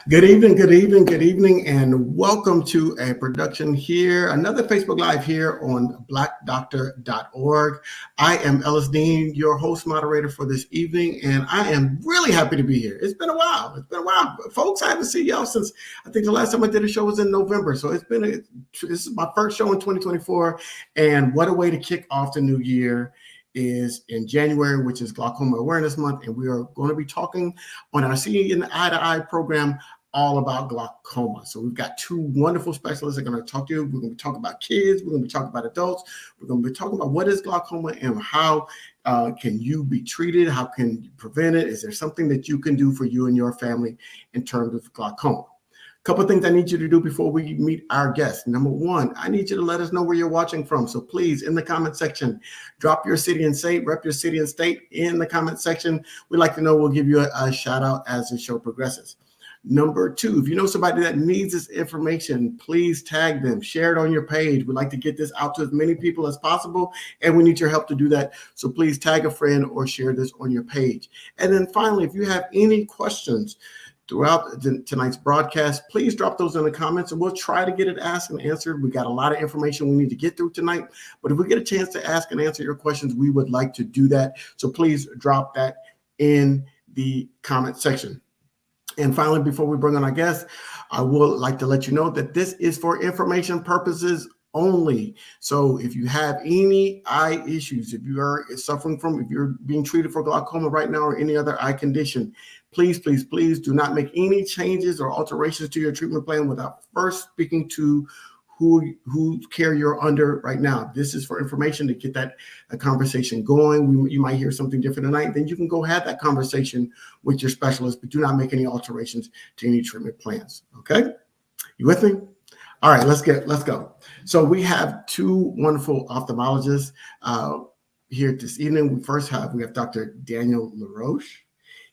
Good evening, and welcome to a production here, another Facebook Live here on blackdoctor.org. I am Ellis Dean, your host moderator for this evening, and I am really happy to be here. It's been a while. Folks. I haven't seen y'all since I think the last time I did a show was in November. So this is my first show in 2024, and what a way to kick off the new year is in January, which is Glaucoma Awareness Month, and we are going to be talking on our Seeing in the Eye to Eye program all about glaucoma. So we've got two wonderful specialists that are going to talk to you. We're going to be talking about kids. We're going to be talking about adults. We're going to be talking about what is glaucoma and how can you be treated? How can you prevent it? Is there something that you can do for you and your family in terms of glaucoma? Couple of things I need you to do before we meet our guest. Number one, I need you to let us know where you're watching from. So please, in the comment section, drop your city and state, rep your city and state in the comment section. We'd like to know. We'll give you a shout out as the show progresses. Number two, if you know somebody that needs this information, please tag them, share it on your page. We'd like to get this out to as many people as possible, and we need your help to do that. So please tag a friend or share this on your page. And then finally, if you have any questions throughout tonight's broadcast, please drop those in the comments and we'll try to get it asked and answered. We got a lot of information we need to get through tonight, but if we get a chance to ask and answer your questions, we would like to do that. So please drop that in the comment section. And finally, before we bring on our guest, I would like to let you know that this is for information purposes only. So if you have any eye issues, if you are suffering from, if you're being treated for glaucoma right now or any other eye condition, please do not make any changes or alterations to your treatment plan without first speaking to who care you're under right now. This is for information to get that conversation going. You might hear something different tonight. Then you can go have that conversation with your specialist, but do not make any alterations to any treatment plans. Okay, you with me? All right, let's go. So we have two wonderful ophthalmologists here this evening. We have Dr. Daniel LaRoche.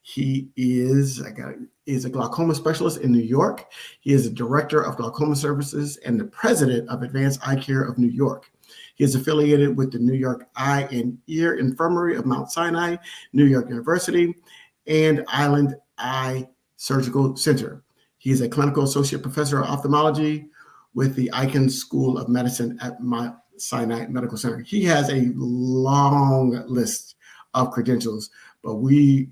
He is a glaucoma specialist in New York. He is a director of glaucoma services and the president of Advanced Eye Care of New York. He is affiliated with the New York Eye and Ear Infirmary of Mount Sinai, New York University, and Island Eye Surgical Center. He is a clinical associate professor of ophthalmology with the Icahn School of Medicine at Mount Sinai Medical Center. He has a long list of credentials, but we're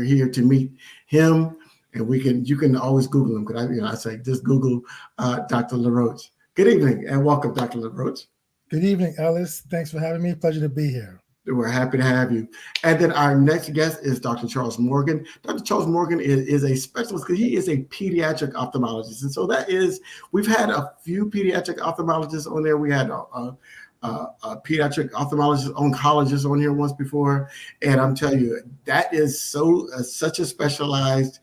here to meet him, and you can always Google him. Because I say just Google Dr. LaRoche. Good evening and welcome, Dr. LaRoche. Good evening, Ellis. Thanks for having me. Pleasure to be here. We're happy to have you. And then our next guest is Dr. Charles Morgan. Dr. Charles Morgan is a specialist because he is a pediatric ophthalmologist. And so we've had a few pediatric ophthalmologists on there. We had a pediatric ophthalmologist, oncologist on here once before. And I'm telling you, that is such a specialized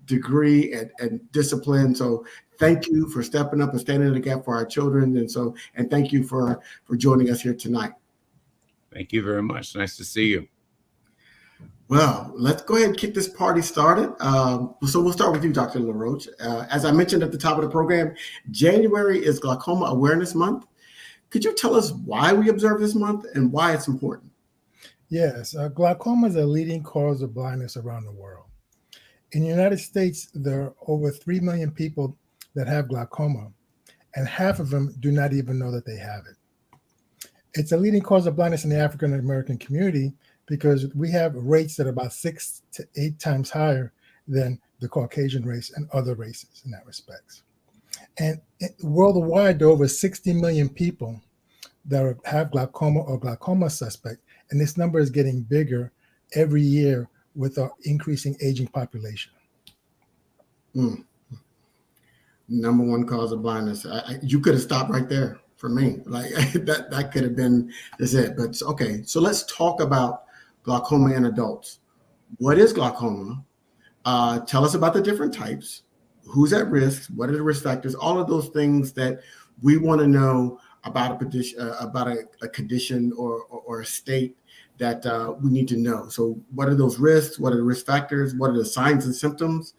degree and discipline. So thank you for stepping up and standing in the gap for our children. And thank you for joining us here tonight. Thank you very much. Nice to see you. Well, let's go ahead and kick this party started. So we'll start with you, Dr. LaRoche. As I mentioned at the top of the program, January is Glaucoma Awareness Month. Could you tell us why we observe this month and why it's important? Yes, glaucoma is a leading cause of blindness around the world. In the United States, there are over 3 million people that have glaucoma, and half of them do not even know that they have it. It's a leading cause of blindness in the African American community because we have rates that are about 6 to 8 times higher than the Caucasian race and other races in that respect. And worldwide, there are over 60 million people that have glaucoma or glaucoma suspect, and this number is getting bigger every year with our increasing aging population. Number one cause of blindness. You could have stopped right there for me. Like that could have been it. But okay, so let's talk about glaucoma in adults. What is glaucoma? Tell us about the different types. Who's at risk? What are the risk factors? All of those things that we want to know about a condition or a state that we need to know. So what are those risks? What are the risk factors? What are the signs and symptoms?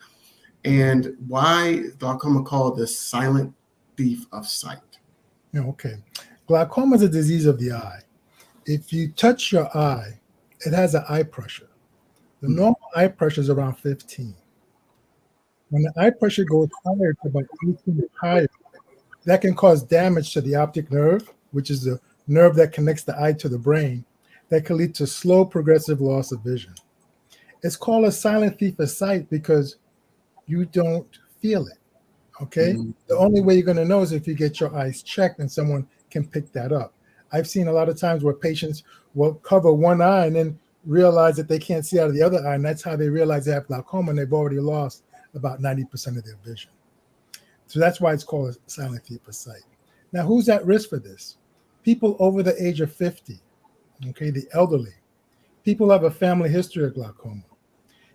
And why is glaucoma called the silent thief of sight? Okay. Glaucoma is a disease of the eye. If you touch your eye, it has an eye pressure. The normal eye pressure is around 15. When the eye pressure goes higher to about 18 or higher, that can cause damage to the optic nerve, which is the nerve that connects the eye to the brain, that can lead to slow progressive loss of vision. It's called a silent thief of sight because you don't feel it. Okay. Mhm. The only way you're going to know is if you get your eyes checked and someone can pick that up. I've seen a lot of times where patients will cover one eye and then realize that they can't see out of the other eye. And that's how they realize they have glaucoma and they've already lost about 90% of their vision. So that's why it's called a silent thief of sight. Now, who's at risk for this? People over the age of 50, okay, the elderly. People have a family history of glaucoma.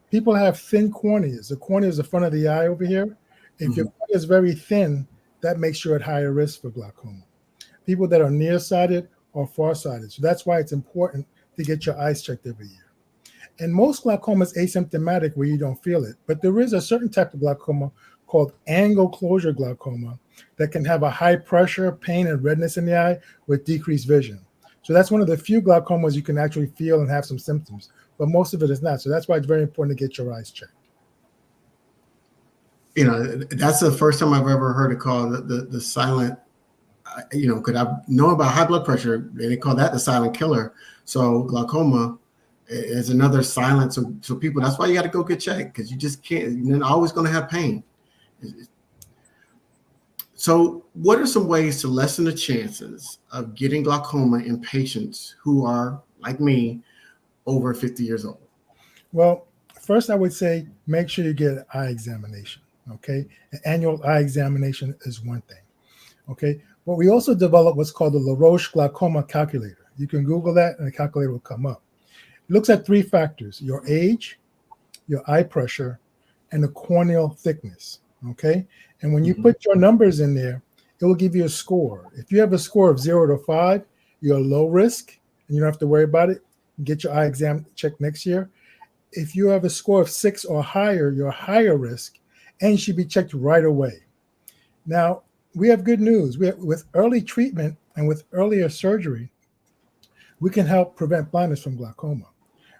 People have thin corneas. The cornea is the front of the eye over here. If your cornea is very thin, that makes you at higher risk for glaucoma. People that are nearsighted or farsighted. So that's why it's important to get your eyes checked every year. And most glaucoma is asymptomatic where you don't feel it. But there is a certain type of glaucoma called angle closure glaucoma that can have a high pressure, pain, and redness in the eye with decreased vision. So that's one of the few glaucomas you can actually feel and have some symptoms, but most of it is not. So that's why it's very important to get your eyes checked. You know, that's the first time I've ever heard it called the silent. You know, because I know about high blood pressure, they call that the silent killer. So glaucoma is another silent. So people, that's why you got to go get checked because you just can't. You're always going to have pain. So, what are some ways to lessen the chances of getting glaucoma in patients who are like me, over 50 years old? Well, first I would say make sure you get an eye examination. Okay, an annual eye examination is one thing. Okay, but we also developed what's called the LaRoche glaucoma calculator. You can Google that and the calculator will come up. It looks at three factors: your age, your eye pressure, and the corneal thickness. Okay, and when you put your numbers in there, it will give you a score. If you have a score of 0 to 5, you're low risk and you don't have to worry about it. Get your eye exam checked next year. If you have a score of 6 or higher, you're higher risk and you should be checked right away. Now, we have good news. With early treatment and with earlier surgery, we can help prevent blindness from glaucoma.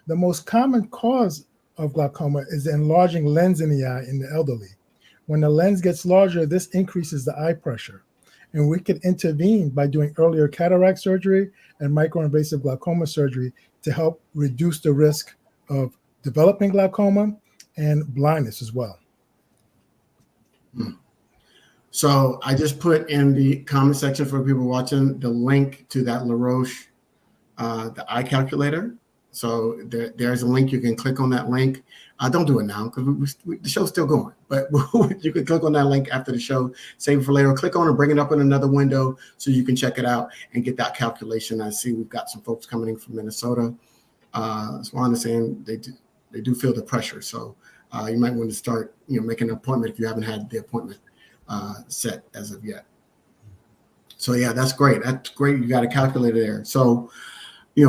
The most common cause of glaucoma is the enlarging lens in the eye in the elderly. When the lens gets larger, this increases the eye pressure. And we can intervene by doing earlier cataract surgery and microinvasive glaucoma surgery to help reduce the risk of developing glaucoma and blindness as well. So I just put in the comment section for people watching the link to that LaRoche, the eye calculator. So there's a link. You can click on that link. Don't do it now because the show's still going. But you can click on that link after the show, save it for later. Click on it, bring it up in another window so you can check it out and get that calculation. I see we've got some folks coming in from Minnesota. Swan is saying they do feel the pressure. So you might want to start making an appointment if you haven't had the appointment set as of yet. So yeah, that's great. That's great. You got a calculator there. So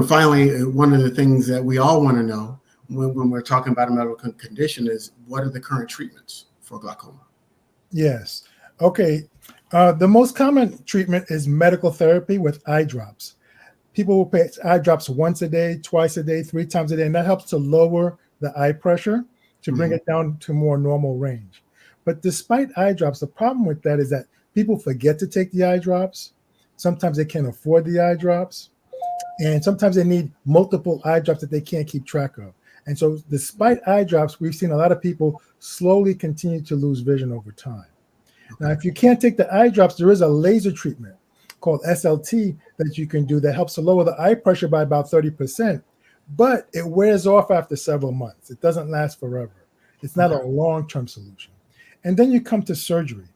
finally, one of the things that we all want to know when we're talking about a medical condition is what are the current treatments for glaucoma? Yes. Okay. The most common treatment is medical therapy with eye drops. People will take eye drops once a day, twice a day, 3 times a day, and that helps to lower the eye pressure to bring it down to more normal range. But despite eye drops, the problem with that is that people forget to take the eye drops. Sometimes they can't afford the eye drops. And sometimes they need multiple eye drops that they can't keep track of. And so despite eye drops, we've seen a lot of people slowly continue to lose vision over time. Now, if you can't take the eye drops, there is a laser treatment called SLT that you can do that helps to lower the eye pressure by about 30%, but it wears off after several months. It doesn't last forever. It's not a long-term solution. And then you come to surgery.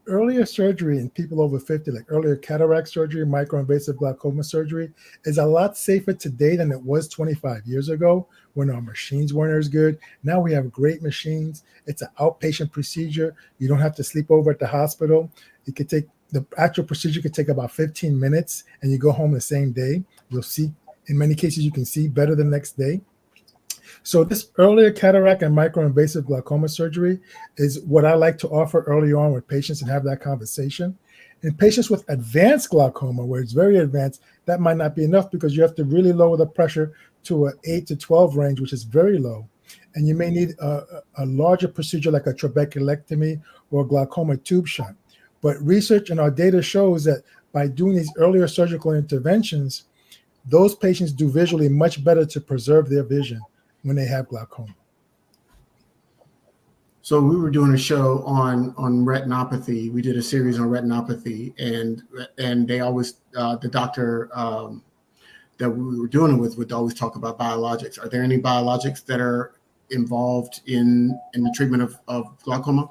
Earlier surgery in people over 50, like earlier cataract surgery, microinvasive glaucoma surgery, is a lot safer today than it was 25 years ago when our machines weren't as good. Now we have great machines. It's an outpatient procedure. You don't have to sleep over at the hospital. The actual procedure could take about 15 minutes and you go home the same day. You'll see, in many cases, you can see better the next day. So this earlier cataract and microinvasive glaucoma surgery is what I like to offer early on with patients and have that conversation. In patients with advanced glaucoma, where it's very advanced, that might not be enough because you have to really lower the pressure to an 8 to 12 range, which is very low. And you may need a larger procedure like a trabeculectomy or a glaucoma tube shunt. But research and our data shows that by doing these earlier surgical interventions, those patients do visually much better to preserve their vision when they have glaucoma. So we were doing a show on retinopathy. We did a series on retinopathy, and they always the doctor that we were doing it with would always talk about biologics. Are there any biologics that are involved in the treatment of glaucoma?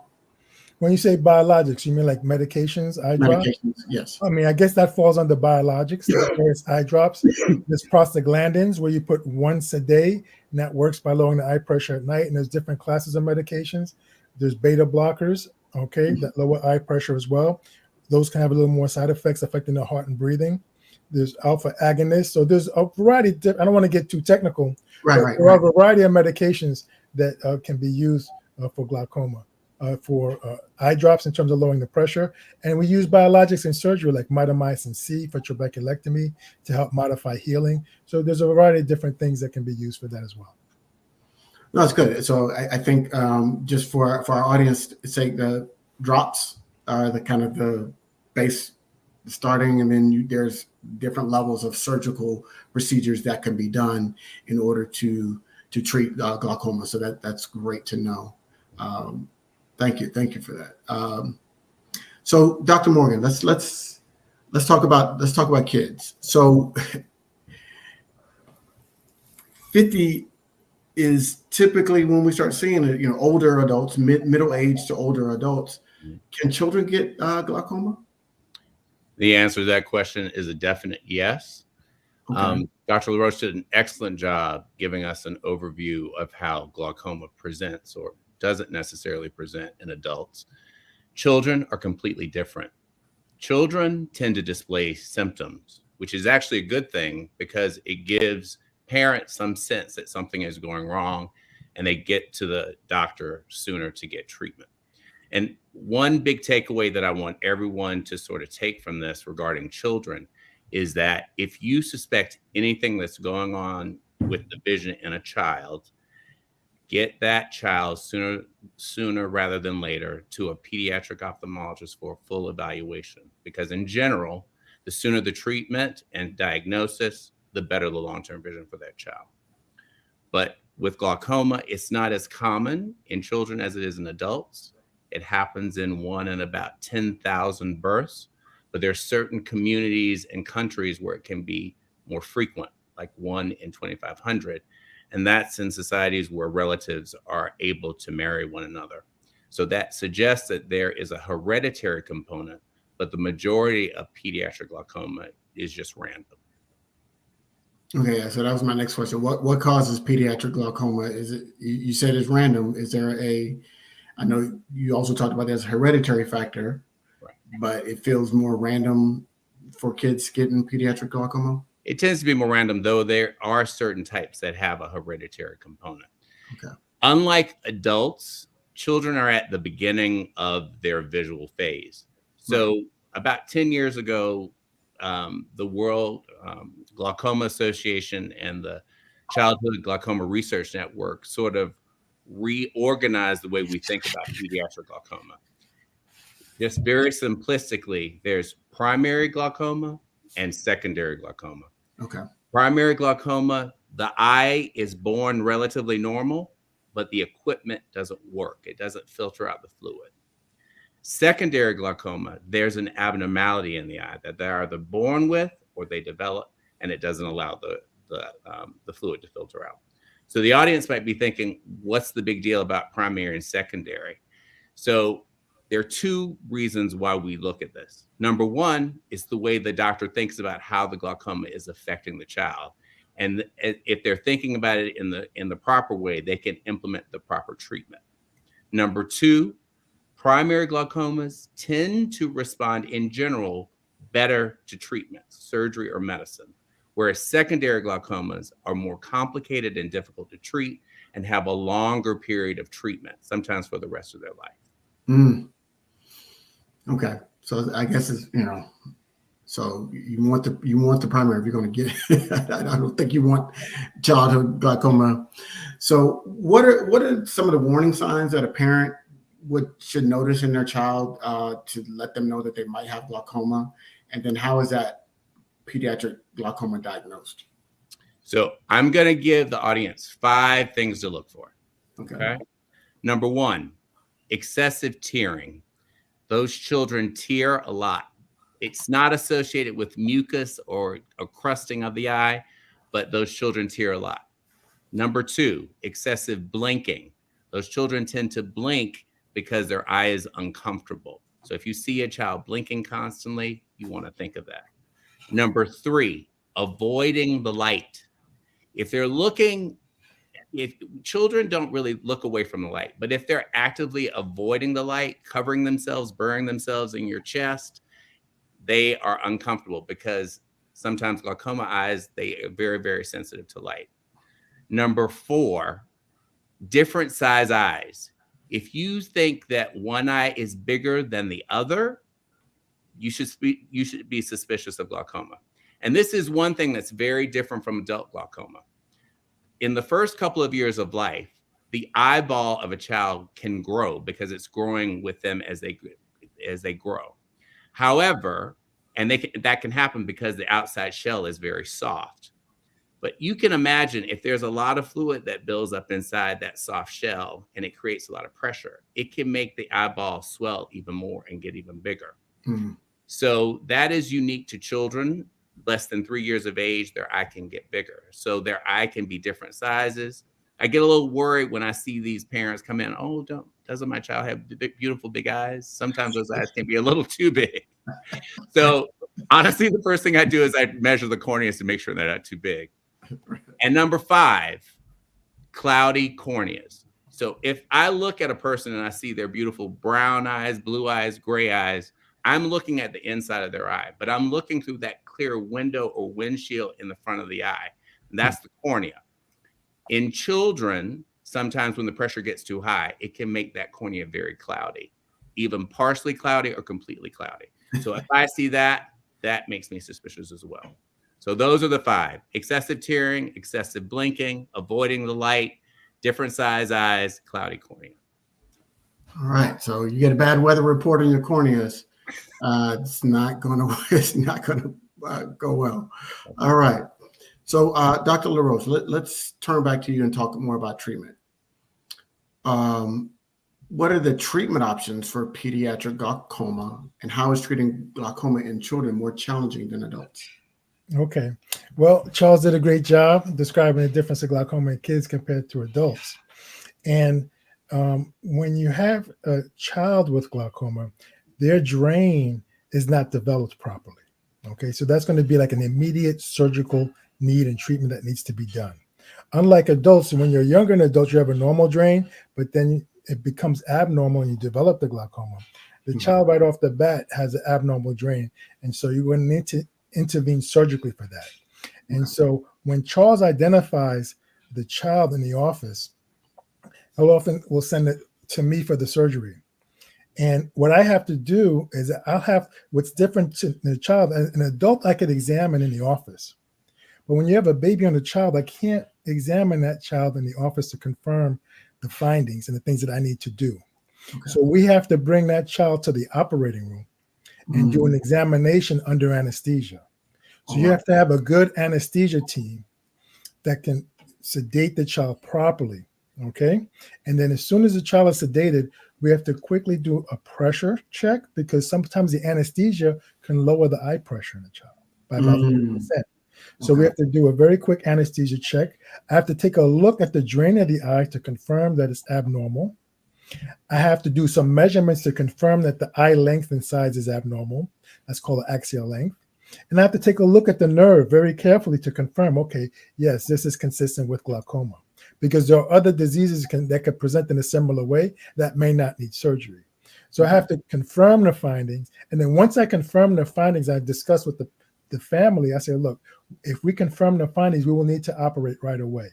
When you say biologics, you mean like medications, eye drops? Medications, yes. I mean, I guess that falls under biologics. There's eye drops. There's prostaglandins, where you put once a day, and that works by lowering the eye pressure at night. And there's different classes of medications. There's beta blockers, okay, that lower eye pressure as well. Those can have a little more side effects affecting the heart and breathing. There's alpha agonists. So there's a variety. I don't want to get too technical. Right. There are a variety of medications that can be used for glaucoma. For eye drops in terms of lowering the pressure. And we use biologics in surgery like mitomycin C for trabeculectomy to help modify healing. So there's a variety of different things that can be used for that as well. No, it's good. So I think just for our audience sake, the drops are the kind of the base starting, and then there's different levels of surgical procedures that can be done in order to treat glaucoma. So that's great to know. Thank you for that. So, Dr. Morgan, let's talk about kids. So, 50 is typically when we start seeing it. Older adults, middle age to older adults. Can children get glaucoma? The answer to that question is a definite yes. Okay. Dr. LaRoche did an excellent job giving us an overview of how glaucoma presents or doesn't necessarily present in adults. Children are completely different. Children tend to display symptoms, which is actually a good thing because it gives parents some sense that something is going wrong and they get to the doctor sooner to get treatment. And one big takeaway that I want everyone to sort of take from this regarding children is that if you suspect anything that's going on with the vision in a child, get that child sooner rather than later to a pediatric ophthalmologist for a full evaluation. Because in general, the sooner the treatment and diagnosis, the better the long-term vision for that child. But with glaucoma, it's not as common in children as it is in adults. It happens in 1 in about 10,000 births, but there are certain communities and countries where it can be more frequent, like 1 in 2,500. And that's in societies where relatives are able to marry one another. So that suggests that there is a hereditary component, but the majority of pediatric glaucoma is just random. Okay, so that was my next question. What causes pediatric glaucoma? Is it, you said it's random. Is there I know you also talked about there's a hereditary factor, right, but it feels more random for kids getting pediatric glaucoma? It tends to be more random, though there are certain types that have a hereditary component. Okay. Unlike adults, children are at the beginning of their visual phase. So about 10 years ago, the World Glaucoma Association and the Childhood Glaucoma Research Network sort of reorganized the way we think about pediatric glaucoma. Just very simplistically, there's primary glaucoma and secondary glaucoma. Okay. Primary glaucoma, the eye is born relatively normal, but the equipment doesn't work. It doesn't filter out the fluid. Secondary glaucoma, there's an abnormality in the eye that they're either born with or they develop, and it doesn't allow the fluid to filter out. So the audience might be thinking, what's the big deal about primary and secondary? So there are two reasons why we look at this. Number one is the way the doctor thinks about how the glaucoma is affecting the child. And if they're thinking about it in the proper way, they can implement the proper treatment. Number two, primary glaucomas tend to respond in general better to treatment, surgery or medicine, whereas secondary glaucomas are more complicated and difficult to treat and have a longer period of treatment, sometimes for the rest of their life. Okay. So I guess it's, So you want the primary if you're going to get it. I don't think you want childhood glaucoma. So what are some of the warning signs that a parent should notice in their child to let them know that they might have glaucoma? And then how is that pediatric glaucoma diagnosed? So I'm going to give the audience 5 things to look for. Okay. Number 1, excessive tearing. Those children tear a lot. It's not associated with mucus or a crusting of the eye, but those children tear a lot. Number 2, excessive blinking. Those children tend to blink because their eye is uncomfortable. So if you see a child blinking constantly, you want to think of that. Number 3, avoiding the light. If children don't really look away from the light, but if they're actively avoiding the light, covering themselves, burying themselves in your chest, they are uncomfortable because sometimes glaucoma eyes, they are very, very sensitive to light. Number 4, different size eyes. If you think that one eye is bigger than the other, you should be suspicious of glaucoma. And this is one thing that's very different from adult glaucoma. In the first couple of years of life, the eyeball of a child can grow because it's growing with them as they grow. However, that can happen because the outside shell is very soft. But you can imagine if there's a lot of fluid that builds up inside that soft shell and it creates a lot of pressure, it can make the eyeball swell even more and get even bigger. Mm-hmm. So that is unique to children less than 3 years of age. Their eye can get bigger. So their eye can be different sizes. I get a little worried when I see these parents come in. Oh, doesn't my child have beautiful big eyes? Sometimes those eyes can be a little too big. So honestly, the first thing I do is I measure the corneas to make sure they're not too big. And number 5, cloudy corneas. So if I look at a person and I see their beautiful brown eyes, blue eyes, gray eyes, I'm looking at the inside of their eye, but I'm looking through that clear window or windshield in the front of the eye. And that's the cornea. In children, sometimes when the pressure gets too high, it can make that cornea very cloudy, even partially cloudy or completely cloudy. So if I see that, that makes me suspicious as well. So those are the 5: excessive tearing, excessive blinking, avoiding the light, different size eyes, cloudy cornea. All right. So you get a bad weather report on your corneas. It's not going to go well. All right. So Dr. LaRose, let's turn back to you and talk more about treatment. What are the treatment options for pediatric glaucoma, and how is treating glaucoma in children more challenging than adults? Okay. Well, Charles did a great job describing the difference of glaucoma in kids compared to adults. And when you have a child with glaucoma, their drain is not developed properly. Okay. So that's going to be like an immediate surgical need and treatment that needs to be done. Unlike adults, when you're younger than adults, you have a normal drain, but then it becomes abnormal and you develop the glaucoma. The child right off the bat has an abnormal drain. And so you're going to need to intervene surgically for that. And so when Charles identifies the child in the office, he'll often will send it to me for the surgery. And what I have to do is I'll have what's different to the child. An adult I could examine in the office. But when you have a baby on the child, I can't examine that child in the office to confirm the findings and the things that I need to do. Okay. So we have to bring that child to the operating room and do an examination under anesthesia. So you have to have a good anesthesia team that can sedate the child properly, okay? And then as soon as the child is sedated, we have to quickly do a pressure check because sometimes the anesthesia can lower the eye pressure in the child by about 50%. So we have to do a very quick anesthesia check. I have to take a look at the drain of the eye to confirm that it's abnormal. I have to do some measurements to confirm that the eye length and size is abnormal. That's called axial length. And I have to take a look at the nerve very carefully to confirm, okay, yes, this is consistent with glaucoma. Because there are other diseases that could present in a similar way that may not need surgery. So I have to confirm the findings. And then once I confirm the findings, I discuss with the family. I say, look, if we confirm the findings, we will need to operate right away.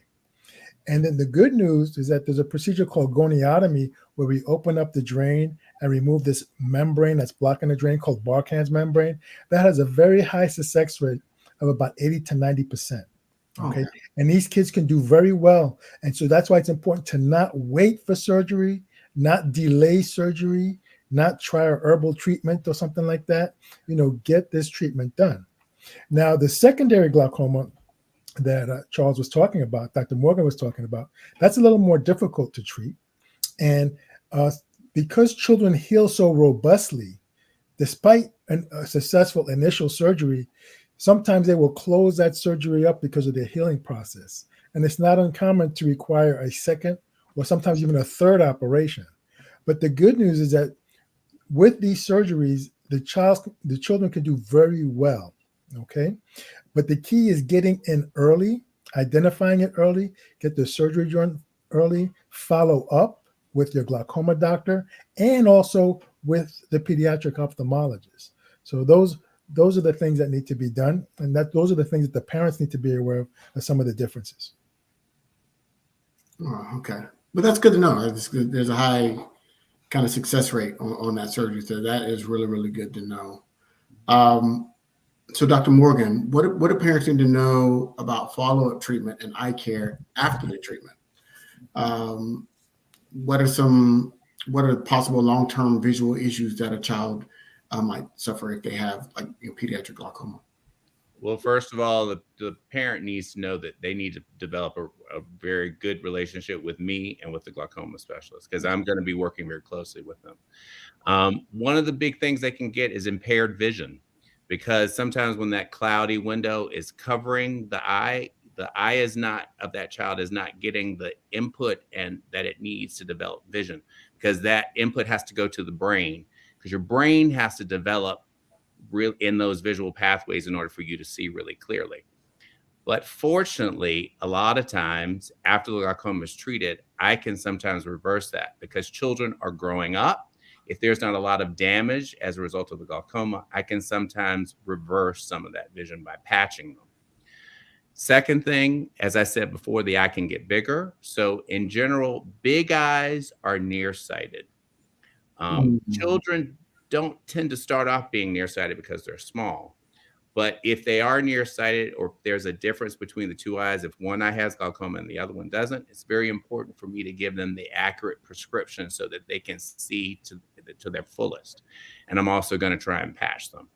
And then the good news is that there's a procedure called goniotomy where we open up the drain and remove this membrane that's blocking the drain called Barkhan's membrane. That has a very high success rate of about 80 to 90%. Okay. And these kids can do very well. And so that's why it's important to not wait for surgery, not delay surgery, not try a herbal treatment or something like that. Get this treatment done. Now, the secondary glaucoma that Charles was talking about, Dr. Morgan was talking about, that's a little more difficult to treat. And because children heal so robustly, despite a successful initial surgery, sometimes they will close that surgery up because of their healing process. And it's not uncommon to require a second or sometimes even a third operation. But the good news is that with these surgeries, the children can do very well. Okay. But the key is getting in early, identifying it early, get the surgery done early, follow up with your glaucoma doctor, and also with the pediatric ophthalmologist. So those are the things that need to be done. And those are the things that the parents need to be aware of some of the differences. Oh, okay. But that's good to know. There's a high kind of success rate on that surgery. So that is really, really good to know. So Dr. Morgan, what do parents need to know about follow-up treatment and eye care after the treatment? What are possible long-term visual issues that a child might suffer if they have pediatric glaucoma? Well, first of all, the parent needs to know that they need to develop a very good relationship with me and with the glaucoma specialist, because I'm going to be working very closely with them. One of the big things they can get is impaired vision, because sometimes when that cloudy window is covering the eye of that child is not getting the input and that it needs to develop vision, because that input has to go to the brain, because your brain has to develop real in those visual pathways in order for you to see really clearly. But fortunately, a lot of times after the glaucoma is treated, I can sometimes reverse that, because children are growing up. If there's not a lot of damage as a result of the glaucoma, I can sometimes reverse some of that vision by patching them. Second thing, as I said before, the eye can get bigger. So in general, big eyes are nearsighted. Children don't tend to start off being nearsighted because they're small. But if they are nearsighted, or if there's a difference between the two eyes, if one eye has glaucoma and the other one doesn't, it's very important for me to give them the accurate prescription so that they can see to their fullest. And I'm also going to try and patch them.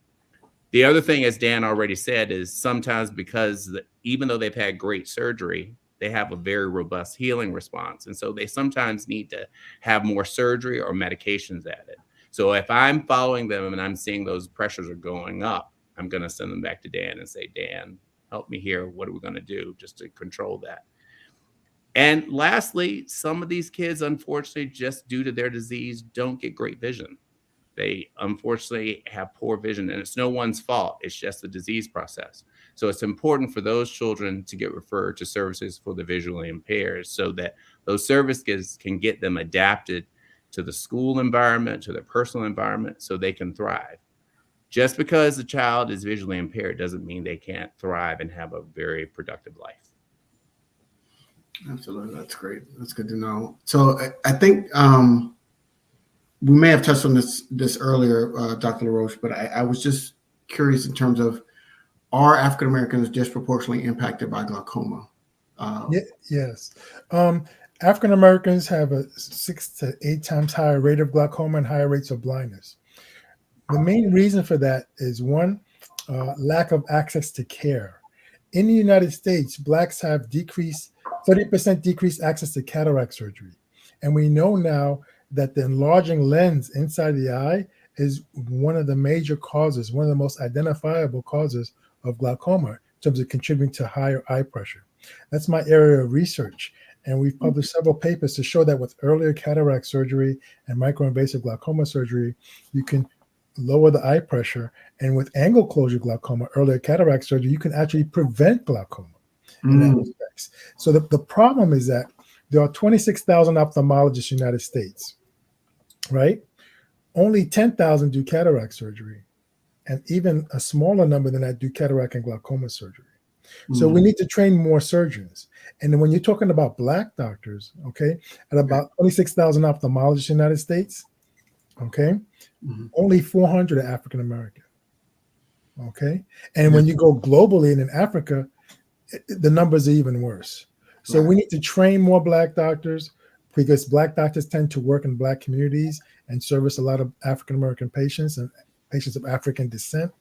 The other thing, as Dan already said, is sometimes because even though they've had great surgery, they have a very robust healing response. And so they sometimes need to have more surgery or medications added. So if I'm following them and I'm seeing those pressures are going up, I'm going to send them back to Dan and say, Dan, help me here. What are we going to do just to control that? And lastly, some of these kids, unfortunately, just due to their disease, don't get great vision. They unfortunately have poor vision, and it's no one's fault. It's just the disease process. So it's important for those children to get referred to services for the visually impaired, so that those services can get them adapted to the school environment, to their personal environment, so they can thrive. Just because the child is visually impaired doesn't mean they can't thrive and have a very productive life. Absolutely. That's great. That's good to know. So I think we may have touched on this earlier, Dr. LaRoche, but I was just curious in terms of, are African Americans disproportionately impacted by glaucoma? Yes. African Americans have a 6 to 8 times higher rate of glaucoma and higher rates of blindness. The main reason for that is one, lack of access to care. In the United States, Blacks have 30% decreased access to cataract surgery. And we know now that the enlarging lens inside the eye is one of the major causes, one of the most identifiable causes of glaucoma in terms of contributing to higher eye pressure. That's my area of research. And we've published several papers to show that with earlier cataract surgery and microinvasive glaucoma surgery, you can lower the eye pressure. And with angle closure glaucoma, earlier cataract surgery, you can actually prevent glaucoma in that respect. So the problem is that there are 26,000 ophthalmologists in the United States, right? Only 10,000 do cataract surgery. And even a smaller number than that do cataract and glaucoma surgery. So we need to train more surgeons. And then when you're talking about Black doctors, okay, at about 26,000 ophthalmologists in the United States, okay, only 400 are African American. Okay. And when you go globally and in Africa, the numbers are even worse. So we need to train more Black doctors, because Black doctors tend to work in Black communities and service a lot of African American patients and patients of African descent,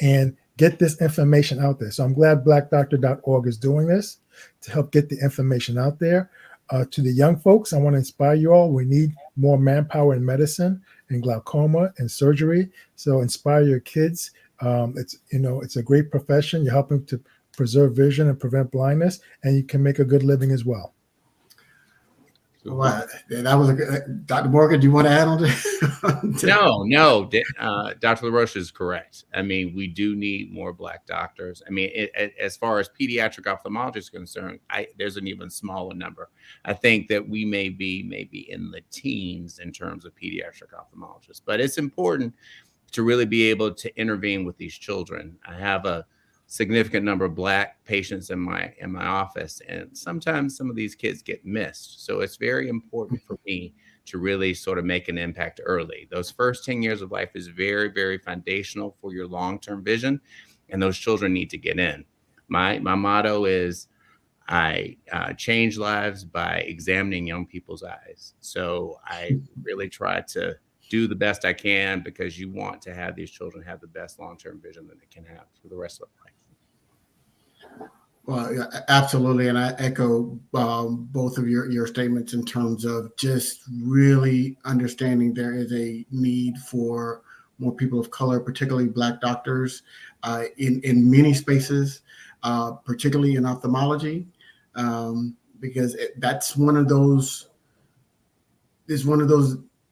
and get this information out there. So I'm glad blackdoctor.org is doing this to help get the information out there. To the young folks, I want to inspire you all. We need more manpower in medicine and glaucoma and surgery. So inspire your kids. It's a great profession. You're helping to preserve vision and prevent blindness, and you can make a good living as well. Wow, that was a good. Dr. Morgan, do you want to add on to? No. Dr. LaRoche is correct. I mean, we do need more Black doctors. I mean, as far as pediatric ophthalmology is concerned, there's an even smaller number. I think that we may be in the teens in terms of pediatric ophthalmologists, but it's important to really be able to intervene with these children. I have a significant number of Black patients in my office, and sometimes some of these kids get missed. So it's very important for me to really sort of make an impact early. Those first 10 years of life is very, very foundational for your long-term vision, and those children need to get in. My motto is, I change lives by examining young people's eyes. So I really try to do the best I can, because you want to have these children have the best long-term vision that they can have for the rest of their life. Well, yeah, absolutely. And I echo both of your statements in terms of just really understanding there is a need for more people of color, particularly Black doctors in many spaces, particularly in ophthalmology, because that's one of those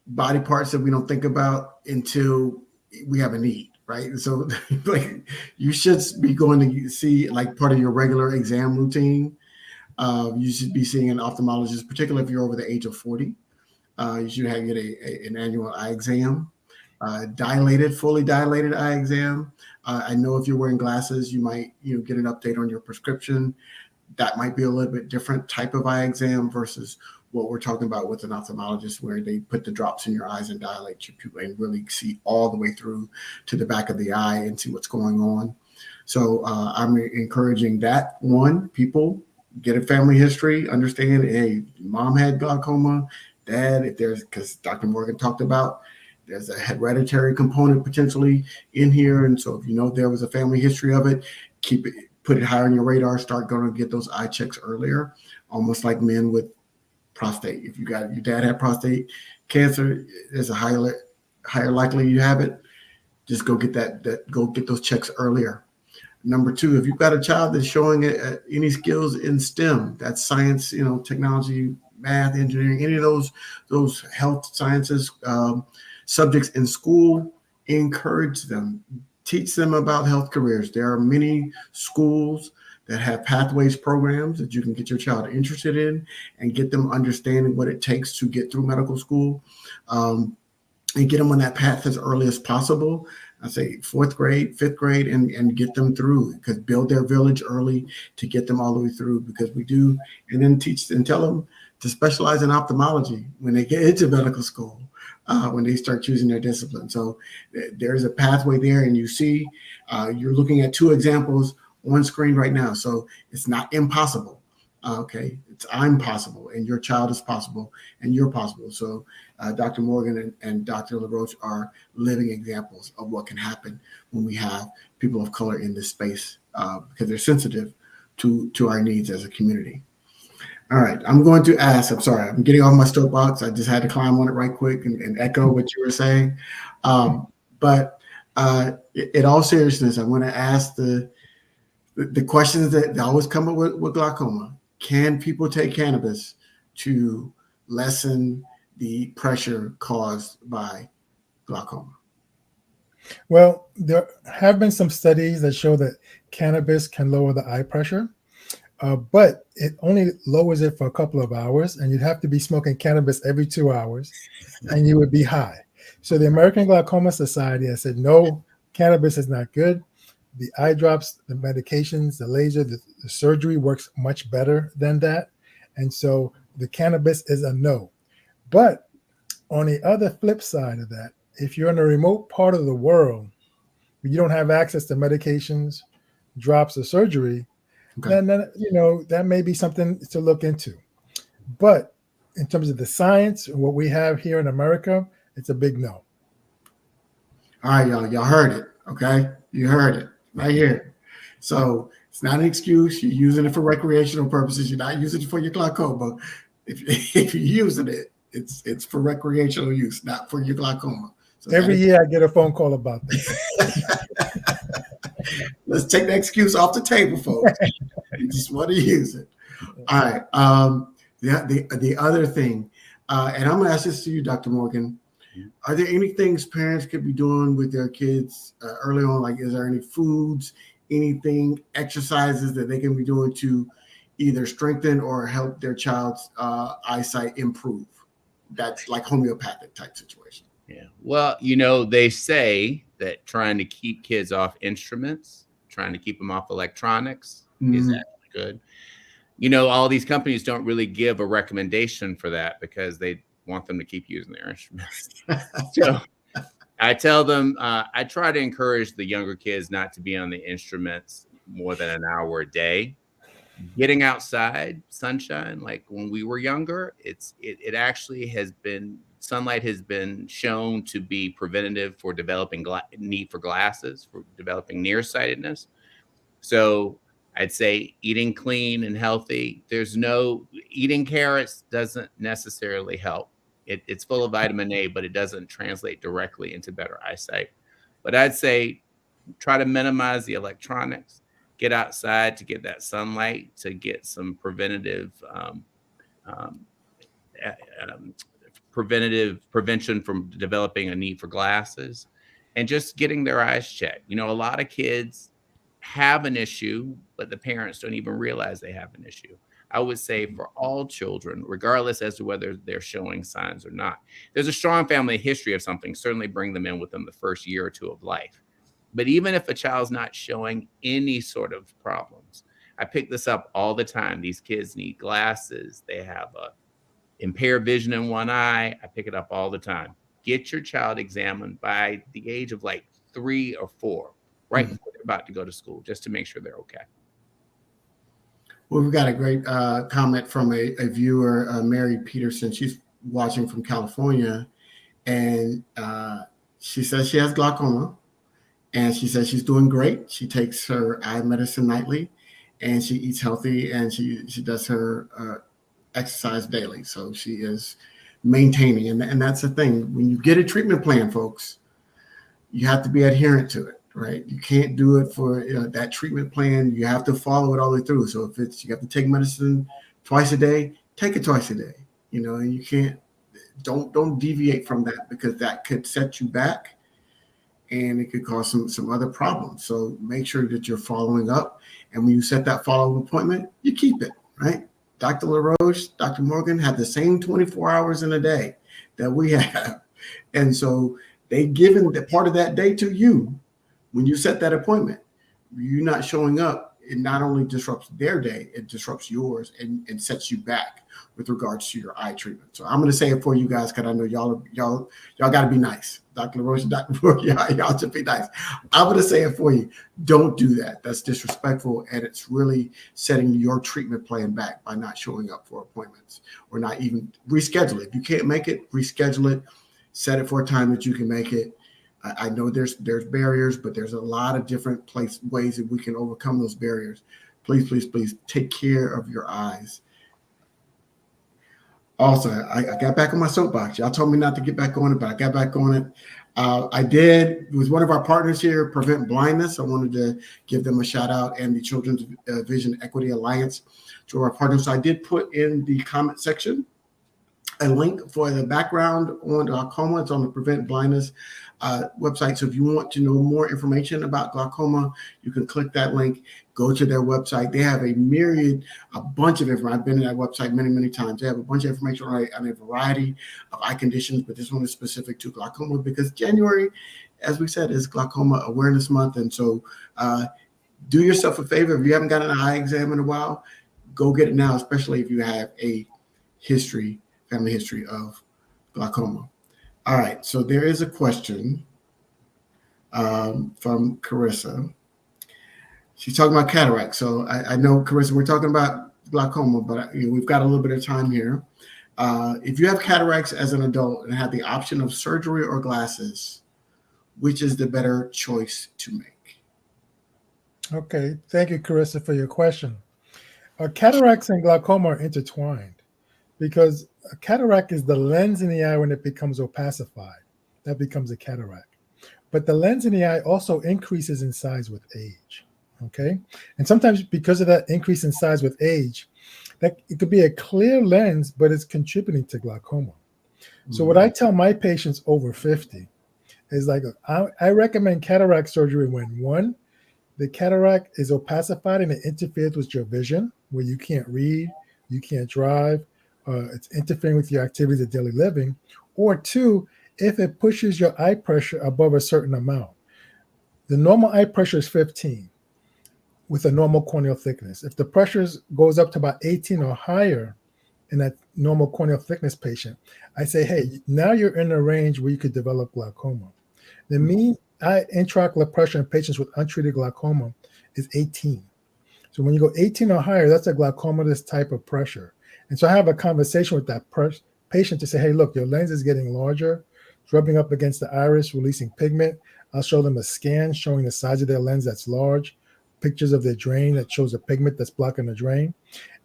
body parts that we don't think about until we have a need. Right. So like you should be going to see, like, part of your regular exam routine. You should be seeing an ophthalmologist, particularly if you're over the age of 40. You should get an annual eye exam, fully dilated eye exam. I know if you're wearing glasses, you might get an update on your prescription. That might be a little bit different type of eye exam versus what we're talking about with an ophthalmologist, where they put the drops in your eyes and dilate your pupil and really see all the way through to the back of the eye and see what's going on. So I'm encouraging that. One, people get a family history, understand, hey, mom had glaucoma, dad, because Dr. Morgan talked about, there's a hereditary component potentially in here. And so if there was a family history of it, put it higher on your radar, start going to get those eye checks earlier, almost like men with prostate. If your dad had prostate cancer, there's a higher likelihood you have it. Just go get go get those checks earlier. Number two, if you've got a child that's showing any skills in STEM, that's science, technology, math, engineering, any of those health sciences subjects in school, encourage them, teach them about health careers. There are many schools that have pathways programs that you can get your child interested in and get them understanding what it takes to get through medical school, and get them on that path as early as possible. I say 4th grade, 5th grade, and get them through, because build their village early to get them all the way through, because we do, and then teach and tell them to specialize in ophthalmology when they get into medical school, when they start choosing their discipline. So there's a pathway there, and you see, you're looking at 2 examples on screen right now. So it's not impossible. Okay. I'm possible, and your child is possible, and you're possible. So Dr. Morgan and Dr. LaRoche are living examples of what can happen when we have people of color in this space, because they're sensitive to our needs as a community. All right. I'm going to ask, I'm sorry, I'm getting off my soapbox. I just had to climb on it right quick and echo what you were saying. But in all seriousness, I want to ask the questions that always come up with glaucoma. Can people take cannabis to lessen the pressure caused by glaucoma? Well, there have been some studies that show that cannabis can lower the eye pressure, but it only lowers it for a couple of hours, and you'd have to be smoking cannabis every 2 hours, and you would be high. So the American Glaucoma Society has said, no, cannabis is not good. The eye drops, the medications, the laser, the surgery works much better than that. And so the cannabis is a no. But on the other flip side of that, if you're in a remote part of the world where you don't have access to medications, drops, or surgery, Okay. then that may be something to look into. But in terms of the science and what we have here in America, it's a big no. All right, y'all. Y'all heard it. Okay. You heard it right here. So it's not an excuse. You're using it for recreational purposes. You're not using it for your glaucoma. If you're using it, it's for recreational use, not for your glaucoma. So Every year I get a phone call about that. Let's take the excuse off the table, folks. You just want to use it. All right. The other thing, and I'm going to ask this to you, Dr. Morgan. Are there any things parents could be doing with their kids early on? Like, is there any foods, anything, exercises that they can be doing to either strengthen or help their child's eyesight improve? That's like homeopathic type situation. Yeah. Well, they say that trying to keep kids off instruments, trying to keep them off electronics is actually good. All these companies don't really give a recommendation for that because they want them to keep using their instruments. So I tell them, I try to encourage the younger kids not to be on the instruments more than an hour a day. Getting outside, sunshine, like when we were younger, it actually has been, sunlight has been shown to be preventative for developing need for glasses, for developing nearsightedness. So I'd say eating clean and healthy. Eating carrots doesn't necessarily help. It's full of vitamin A, but it doesn't translate directly into better eyesight. But I'd say try to minimize the electronics, get outside to get that sunlight, to get some preventative prevention from developing a need for glasses, and just getting their eyes checked. A lot of kids have an issue, but the parents don't even realize they have an issue. I would say for all children, regardless as to whether they're showing signs or not, there's a strong family history of something, certainly bring them in within the first year or two of life. But even if a child's not showing any sort of problems, I pick this up all the time. These kids need glasses. They have impaired vision in one eye. I pick it up all the time. Get your child examined by the age of like 3 or 4, right before they're about to go to school, just to make sure they're okay. Well, we've got a great comment from a viewer, Mary Peterson. She's watching from California, and she says she has glaucoma, and she says she's doing great. She takes her eye medicine nightly, and she eats healthy, and she does her exercise daily. So she is maintaining, and that's the thing. When you get a treatment plan, folks, you have to be adherent to it. Right, you can't do it for that treatment plan. You have to follow it all the way through. So if you have to take medicine twice a day, take it twice a day. And you can't don't deviate from that, because that could set you back, and it could cause some other problems. So make sure that you're following up, and when you set that follow-up appointment, you keep it. Right, Dr. LaRoche, Dr. Morgan have the same 24 hours in a day that we have, and so they given the part of that day to you. When you set that appointment, you're not showing up, it not only disrupts their day, it disrupts yours and sets you back with regards to your eye treatment. So I'm going to say it for you guys, because I know y'all got to be nice. Dr. LaRoche, Dr. Brooke, y'all should be nice. I'm going to say it for you. Don't do that. That's disrespectful, and it's really setting your treatment plan back by not showing up for appointments, or not even reschedule it. If you can't make it, reschedule it. Set it for a time that you can make it. I know there's barriers, but there's a lot of different ways that we can overcome those barriers. Please, please, please take care of your eyes. Also, I got back on my soapbox. Y'all told me not to get back on it, but I got back on it. I did with one of our partners here, Prevent Blindness. I wanted to give them a shout out, and the Children's Vision Equity Alliance, to our partners. So I did put in the comment section a link for the background on glaucoma. It's on the Prevent Blindness website. So if you want to know more information about glaucoma, you can click that link, go to their website. They have a bunch of information. I've been to that website many, many times. They have a bunch of information on a variety of eye conditions, but this one is specific to glaucoma because January, as we said, is Glaucoma Awareness Month. And so do yourself a favor. If you haven't got an eye exam in a while, go get it now, especially if you have a family history of glaucoma. All right, so there is a question from Carissa. She's talking about cataract. So I know, Carissa, we're talking about glaucoma, but we've got a little bit of time here. If you have cataracts as an adult and have the option of surgery or glasses, which is the better choice to make? Okay, thank you, Carissa, for your question. Cataracts and glaucoma are intertwined because a cataract is the lens in the eye when it becomes opacified. That becomes a cataract. But the lens in the eye also increases in size with age. Okay, and sometimes because of that increase in size with age, that it could be a clear lens, but it's contributing to glaucoma. So what I tell my patients over 50 is like, I recommend cataract surgery when one, the cataract is opacified and it interferes with your vision, where you can't read, you can't drive, it's interfering with your activities of daily living, or two, if it pushes your eye pressure above a certain amount. The normal eye pressure is 15 with a normal corneal thickness. If the pressure goes up to about 18 or higher in that normal corneal thickness patient, I say, hey, now you're in a range where you could develop glaucoma. The mean eye intraocular pressure in patients with untreated glaucoma is 18. So when you go 18 or higher, that's a glaucomatous type of pressure. And so I have a conversation with that patient to say, hey, look, your lens is getting larger, it's rubbing up against the iris, releasing pigment. I'll show them a scan showing the size of their lens that's large, pictures of their drain that shows the pigment that's blocking the drain.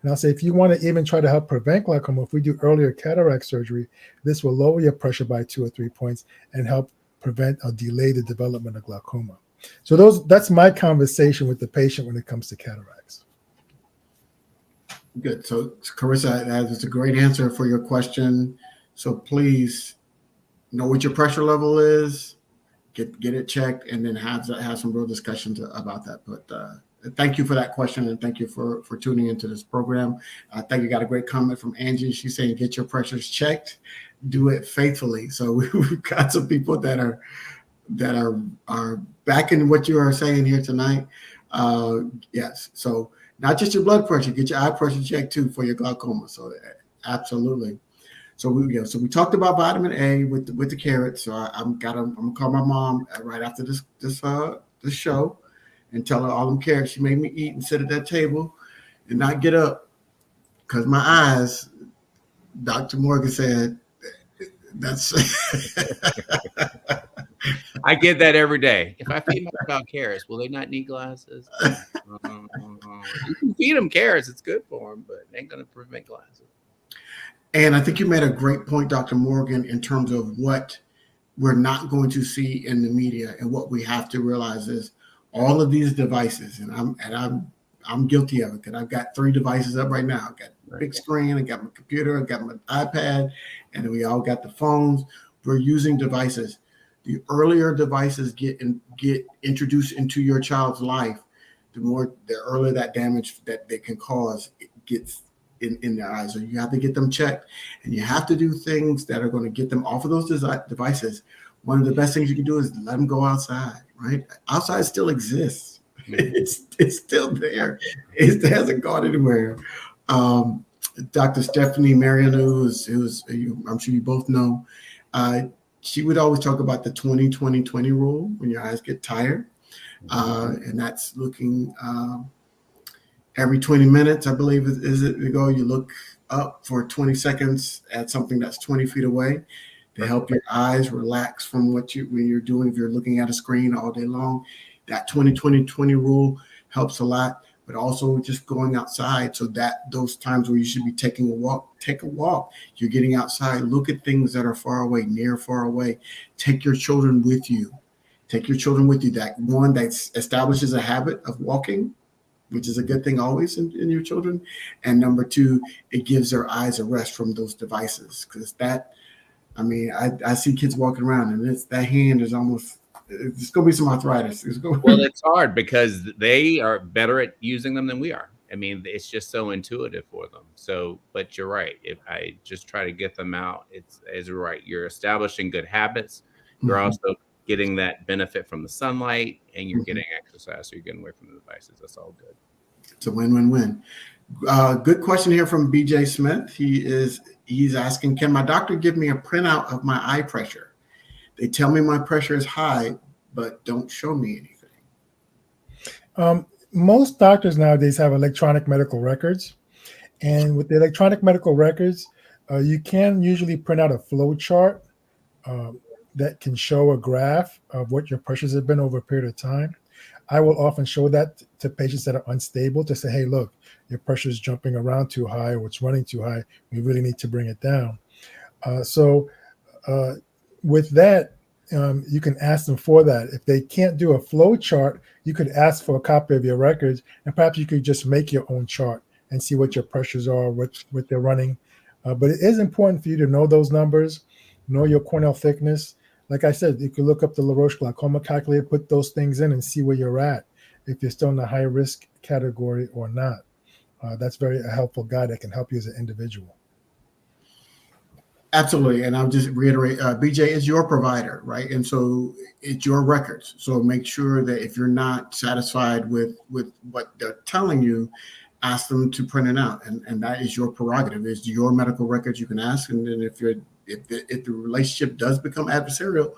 And I'll say, if you want to even try to help prevent glaucoma, if we do earlier cataract surgery, this will lower your pressure by 2 or 3 points and help prevent or delay the development of glaucoma. So that's my conversation with the patient when it comes to cataracts. Good. So Carissa, that is a great answer for your question. So please know what your pressure level is, get it checked, and then have some real discussions about that. But thank you for that question, and thank you for tuning into this program. I think you got a great comment from Angie. She's saying, get your pressures checked, do it faithfully. So we've got some people that are backing what you are saying here tonight. Yes. So not just your blood pressure, get your eye pressure checked too for your glaucoma. So absolutely. So we talked about vitamin A with the carrots. So I'm gonna call my mom right after this show and tell her all them carrots she made me eat and sit at that table and not get up because my eyes, Dr. Morgan said, that's. I get that every day. If I feed my dog carrots, will they not need glasses? You can feed them carrots; it's good for them, but it ain't going to prevent glasses. And I think you made a great point, Dr. Morgan, in terms of what we're not going to see in the media, and what we have to realize is all of these devices, and I'm guilty of it because I've got 3 devices up right now. I've got a big screen, I got my computer, I got my iPad, and we all got the phones. We're using devices. The earlier devices get introduced into your child's life, the earlier that damage that they can cause gets in their eyes. So you have to get them checked, and you have to do things that are going to get them off of those devices. One of the best things you can do is let them go outside, right? Outside still exists. It's still there. It hasn't gone anywhere. Dr. Stephanie Mariano, who's I'm sure you both know, she would always talk about the 20-20-20 rule when your eyes get tired. And that's looking every 20 minutes, I believe, is it? You look up for 20 seconds at something that's 20 feet away to help your eyes relax from when you're doing, if you're looking at a screen all day long. That 20-20-20 rule helps a lot, but also just going outside. So that those times where you should be taking a walk, take a walk. You're getting outside, look at things that are far away, near, far away. Take your children with you. That one that establishes a habit of walking which is a good thing always in your children. And number two, it gives their eyes a rest from those devices. Because I see kids walking around and that hand is almost, it's going to be some arthritis. Well, it's hard because they are better at using them than we are. I mean, it's just so intuitive for them. So, but you're right. If I just try to get them out, it's right. You're establishing good habits. You're also getting that benefit from the sunlight, and you're getting exercise. So you're getting away from the devices. That's all good. It's a win-win-win. Good question here from BJ Smith. He's asking, can my doctor give me a printout of my eye pressure? They tell me my pressure is high, but don't show me anything. Most doctors nowadays have electronic medical records. And with the electronic medical records, you can usually print out a flow chart that can show a graph of what your pressures have been over a period of time. I will often show that to patients that are unstable to say, hey, look, your pressure is jumping around too high or it's running too high. We really need to bring it down. With that, you can ask them for that. If they can't do a flow chart, you could ask for a copy of your records, and perhaps you could just make your own chart and see what your pressures are, what they're running. But it is important for you to know those numbers, know your corneal thickness. Like I said, you could look up the LaRoche glaucoma calculator, put those things in and see where you're at, if you're still in the high risk category or not. That's a helpful guide that can help you as an individual. Absolutely. And I'll just reiterate, BJ is your provider, right? And so it's your records. So make sure that if you're not satisfied with what they're telling you, ask them to print it out. And that is your prerogative. It's your medical records you can ask. And then if the relationship does become adversarial,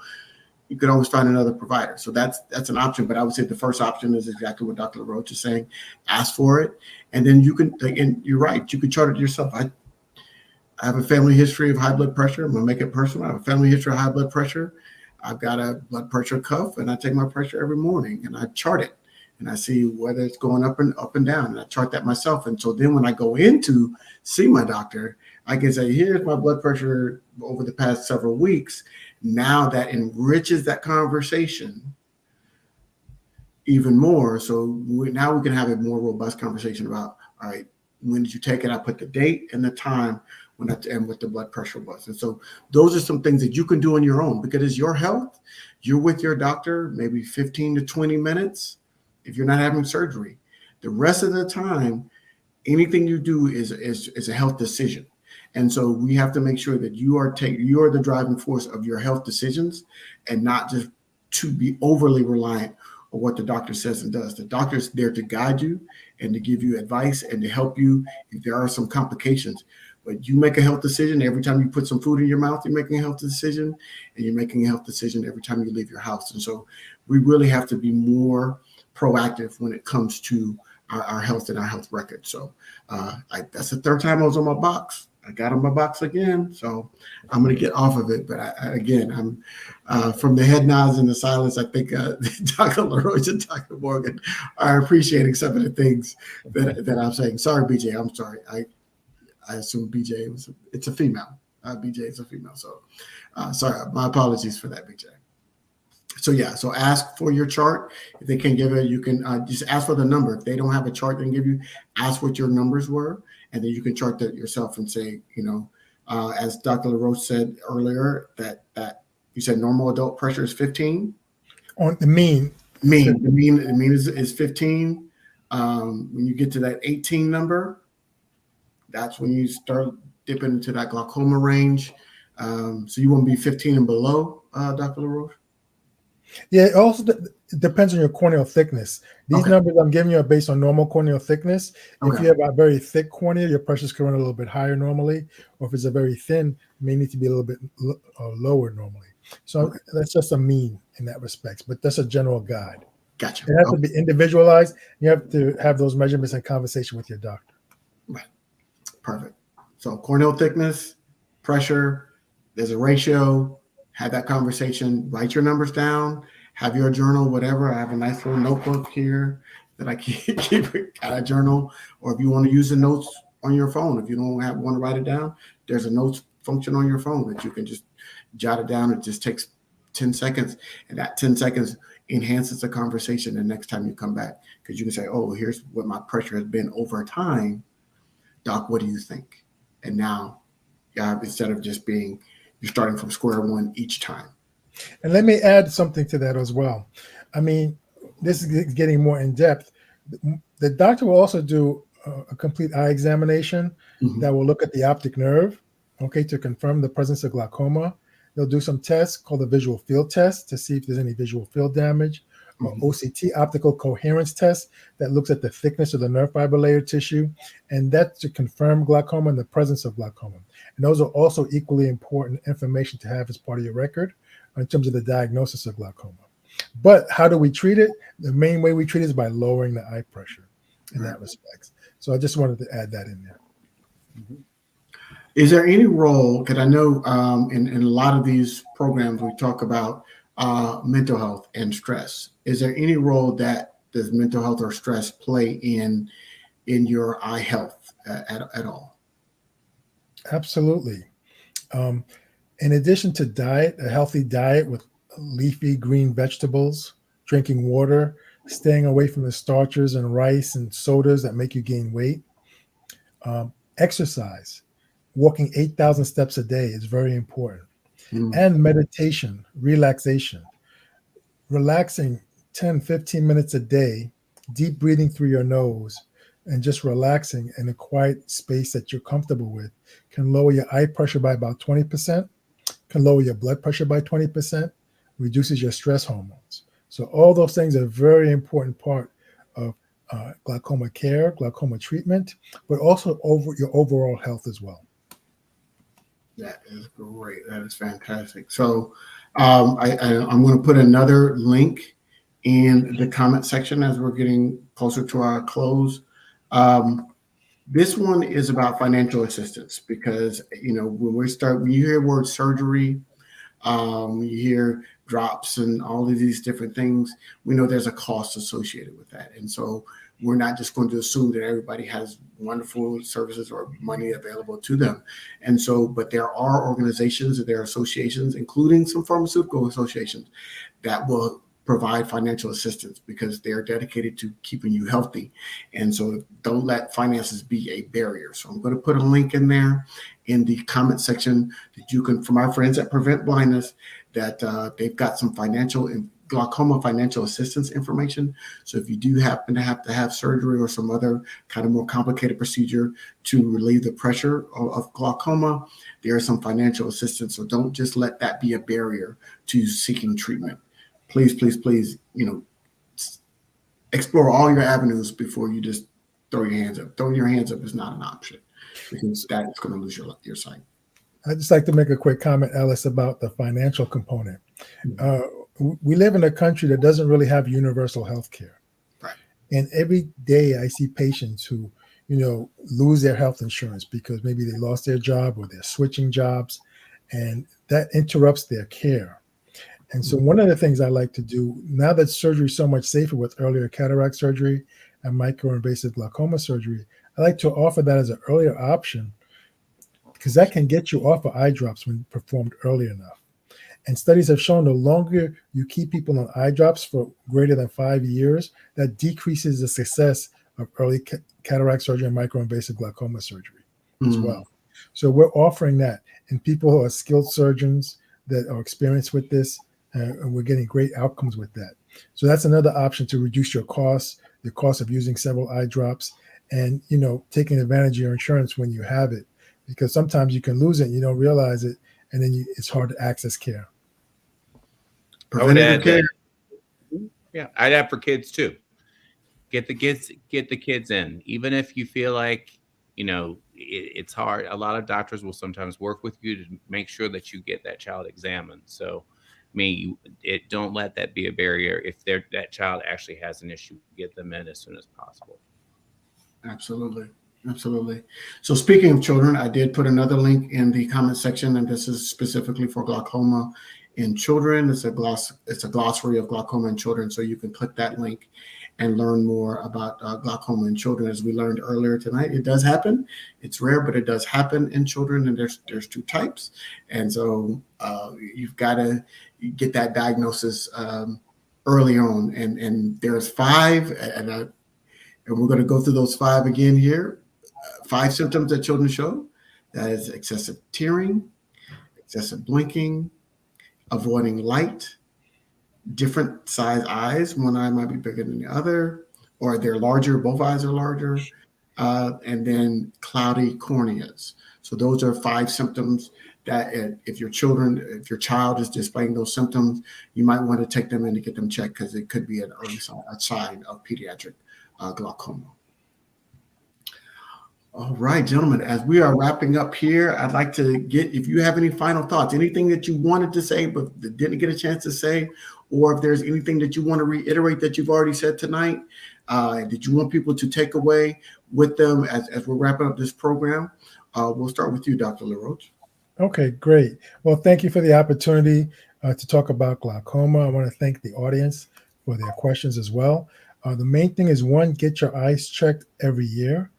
you could always find another provider. So that's an option. But I would say the first option is exactly what Dr. LaRoche is saying. Ask for it. And then you can, and you're right, you can chart it yourself. I have a family history of high blood pressure. I'm going to make it personal. I have a family history of high blood pressure. I've got a blood pressure cuff, and I take my pressure every morning, and I chart it. And I see whether it's going up and down, and I chart that myself. And so then when I go in to see my doctor, I can say, here's my blood pressure over the past several weeks. Now that enriches that conversation even more. So now we can have a more robust conversation about, all right, when did you take it? I put the date and the time and what the blood pressure was. And so those are some things that you can do on your own because it's your health. You're with your doctor, maybe 15 to 20 minutes if you're not having surgery. The rest of the time, anything you do is a health decision. And so we have to make sure that you are the driving force of your health decisions and not just to be overly reliant on what the doctor says and does. The doctor's there to guide you and to give you advice and to help you if there are some complications. But you make a health decision every time you put some food in your mouth, you're making a health decision, and you're making a health decision every time you leave your house. And so we really have to be more proactive when it comes to our health and our health record. So that's the third time I was on my box. I got on my box again, so I'm going to get off of it. But I'm from the head nods and the silence. I think Dr. LaRoche and Dr. Morgan are appreciating some of the things that I'm saying. Sorry, BJ. I'm sorry. I assume BJ it's a female. BJ is a female. So sorry, my apologies for that, BJ. So ask for your chart. If they can't give it, you can just ask for the number. If they don't have a chart they can give you, ask what your numbers were, and then you can chart that yourself and say, as Dr. LaRoche said earlier, that you said normal adult pressure is 15. On the mean. The mean is 15. When you get to that 18 number, that's when you start dipping into that glaucoma range. So you want to be 15 and below, Dr. LaRoche? Yeah, it also depends on your corneal thickness. These numbers I'm giving you are based on normal corneal thickness. If you have a very thick cornea, your pressures can run a little bit higher normally. Or if it's a very thin, it may need to be a little bit lower normally. So that's just a mean in that respect, but that's a general guide. Gotcha. It has to be individualized. You have to have those measurements and conversation with your doctor. Right. Perfect. So corneal thickness, pressure, there's a ratio. Have that conversation, write your numbers down, have your journal, whatever. I have a nice little notebook here that I keep a journal, or if you want to use the notes on your phone, if you don't want to write it down, there's a notes function on your phone that you can just jot it down. It just takes 10 seconds, and that 10 seconds enhances the conversation the next time you come back, because you can say, oh, here's what my pressure has been over time. Doc, what do you think? And now, instead of just being, you're starting from square one each time. And let me add something to that as well. I mean, this is getting more in depth. The doctor will also do a complete eye examination that will look at the optic nerve, okay, to confirm the presence of glaucoma. They'll do some tests called the visual field test to see if there's any visual field damage, or OCT, optical coherence test, that looks at the thickness of the nerve fiber layer tissue, and that's to confirm glaucoma and the presence of glaucoma. And those are also equally important information to have as part of your record in terms of the diagnosis of glaucoma. But how do we treat it? The main way we treat it is by lowering the eye pressure in that respect. So I just wanted to add that in there. Is there any role, because I know in a lot of these programs we talk about mental health and stress. Is there any role that does mental health or stress play in your eye health at all? Absolutely. In addition to diet, a healthy diet with leafy green vegetables, drinking water, staying away from the starches and rice and sodas that make you gain weight, exercise, walking 8,000 steps a day is very important, and meditation, relaxation, relaxing 10, 15 minutes a day, deep breathing through your nose, and just relaxing in a quiet space that you're comfortable with can lower your eye pressure by about 20%, can lower your blood pressure by 20%, reduces your stress hormones. So all those things are a very important part of glaucoma care, glaucoma treatment, but also over your overall health as well. That is great. That is fantastic. So I'm going to put another link in the comment section as we're getting closer to our close. This one is about financial assistance, because, when you hear word surgery, you hear drops and all of these different things, we know there's a cost associated with that. And so we're not just going to assume that everybody has wonderful services or money available to them. And so, but there are organizations and there are associations, including some pharmaceutical associations, that will provide financial assistance because they're dedicated to keeping you healthy. And so don't let finances be a barrier. So I'm going to put a link in there in the comment section that you can, from our friends at Prevent Blindness, that they've got some glaucoma financial assistance information. So if you do happen to have surgery or some other kind of more complicated procedure to relieve the pressure of glaucoma, there is some financial assistance. So don't just let that be a barrier to seeking treatment. Please, please, please, explore all your avenues before you just throw your hands up. Throwing your hands up is not an option, because that is going to lose your sight. I'd just like to make a quick comment, Ellis, about the financial component. We live in a country that doesn't really have universal health care. Right. And every day I see patients who, lose their health insurance because maybe they lost their job or they're switching jobs, and that interrupts their care. And so one of the things I like to do, now that surgery is so much safer with earlier cataract surgery and microinvasive glaucoma surgery, I like to offer that as an earlier option, because that can get you off of eye drops when performed early enough. And studies have shown the longer you keep people on eye drops for greater than 5 years, that decreases the success of early cataract surgery and microinvasive glaucoma surgery as well. So we're offering that in people who are skilled surgeons that are experienced with this, and we're getting great outcomes with that. So that's another option to reduce your costs, the cost of using several eye drops, and taking advantage of your insurance when you have it, because sometimes you can lose it and you don't realize it, and then it's hard to access care. I would add that, I'd add for kids too. Get the kids in, even if you feel like it's hard. A lot of doctors will sometimes work with you to make sure that you get that child examined. So, don't let that be a barrier. If that child actually has an issue, get them in as soon as possible. Absolutely. Absolutely. So speaking of children, I did put another link in the comment section, and this is specifically for glaucoma in children. It's a glossary of glaucoma in children. So you can click that link and learn more about glaucoma in children. As we learned earlier tonight, it does happen. It's rare, but it does happen in children, and there's two types. And so you've got to get that diagnosis early on. And there's 5, and we're going to go through those 5 again here. 5 symptoms that children show. That is excessive tearing, excessive blinking, avoiding light, different size eyes. One eye might be bigger than the other, or they're larger, both eyes are larger, and then cloudy corneas. So those are 5 symptoms that if your child is displaying those symptoms, you might want to take them in to get them checked, because it could be an early sign of pediatric glaucoma. All right, gentlemen, as we are wrapping up here, I'd like to get, if you have any final thoughts, anything that you wanted to say but didn't get a chance to say, or if there's anything that you want to reiterate that you've already said tonight, that you want people to take away with them as we're wrapping up this program. We'll start with you, Dr. LaRoche. Okay, great. Well, thank you for the opportunity to talk about glaucoma. I want to thank the audience for their questions as well. The main thing is, 1, get your eyes checked every year.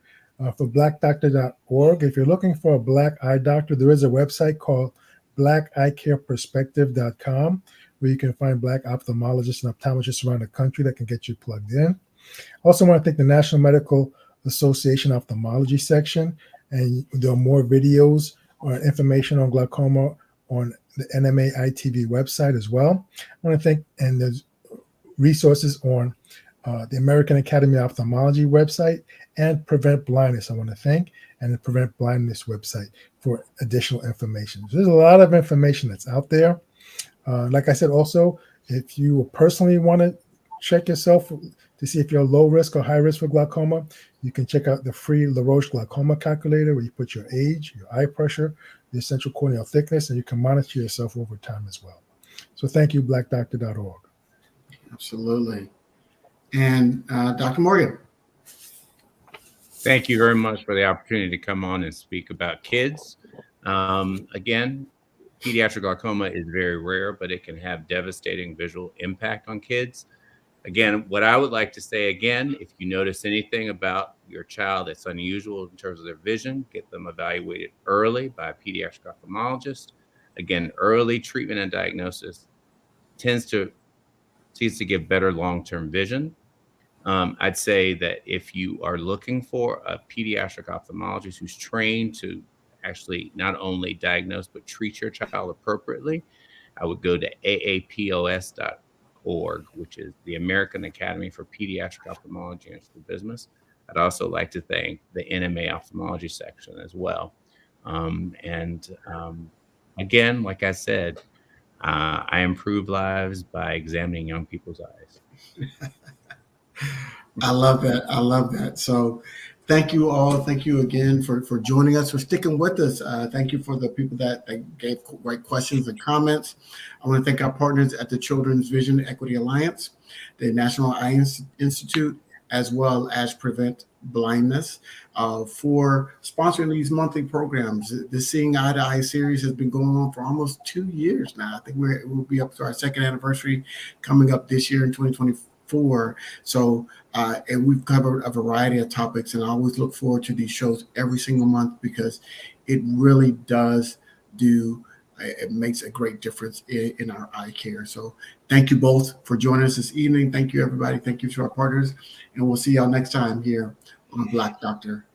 For blackdoctor.org, if you're looking for a black eye doctor, there is a website called blackeyecareperspective.com, where you can find black ophthalmologists and optometrists around the country that can get you plugged in. Also want to thank the National Medical Association Ophthalmology section, and there are more videos or information on glaucoma on the NMA ITV website as well. I want to thank, and there's resources on the American Academy of Ophthalmology website, and Prevent Blindness, I want to thank, and the Prevent Blindness website for additional information. So there's a lot of information that's out there. Like I said, also, if you personally want to check yourself to see if you're low risk or high risk for glaucoma, you can check out the free LaRoche glaucoma calculator, where you put your age, your eye pressure, your central corneal thickness, and you can monitor yourself over time as well. So thank you, blackdoctor.org. Absolutely. And Dr. Morgan. Thank you very much for the opportunity to come on and speak about kids. Again, pediatric glaucoma is very rare, but it can have devastating visual impact on kids. Again, what I would like to say again, if you notice anything about your child that's unusual in terms of their vision, get them evaluated early by a pediatric ophthalmologist. Again, early treatment and diagnosis tends to give better long-term vision. I'd say that if you are looking for a pediatric ophthalmologist who's trained to actually not only diagnose but treat your child appropriately, I would go to aapos.org, which is the American Academy for Pediatric Ophthalmology and Strabismus. I'd also like to thank the NMA ophthalmology section as well. Again, like I said, I improve lives by examining young people's eyes. I love that. I love that. So thank you all. Thank you again for joining us, for sticking with us. Thank you for the people that gave great questions and comments. I want to thank our partners at the Children's Vision Equity Alliance, the National Eye Institute, as well as Prevent Blindness, for sponsoring these monthly programs. The Seeing Eye to Eye series has been going on for almost 2 years now. I think we'll be up to our 2nd anniversary coming up this year in 2024. So, and we've covered a variety of topics, and I always look forward to these shows every single month, because it really does it makes a great difference in our eye care. So thank you both for joining us this evening. Thank you, everybody. Thank you to our partners, and we'll see y'all next time here on Black Doctor